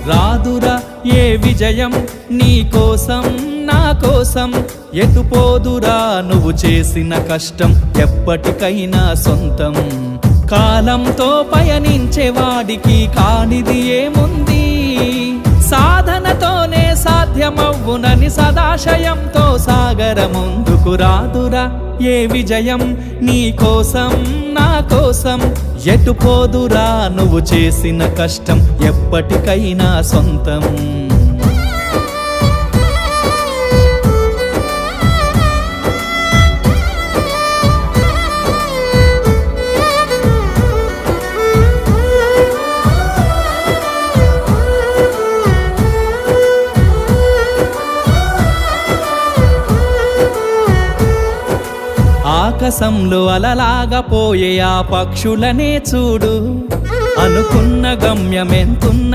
రాదురా ఏ విజయం నీ కోసం నా కోసం, ఎటుపోదురా నువ్వు చేసిన కష్టం ఎప్పటికైనా సొంతం. కాలంతో పయనించేవాడికి కానిది ఏముంది, సాధనతోనే సాధ్యమవ్వునని సదాశయంతో సాగర ముందుకు. రాదురా ఏ విజయం నీ కోసం నా కోసం, ఎటుపోదురా నువ్వు చేసిన కష్టం ఎప్పటికైనా సొంతం. ఆకాశంలో అలలాగా పోయే ఆ పక్షులనే చూడు, అనుకున్న గమ్యమెంతున్న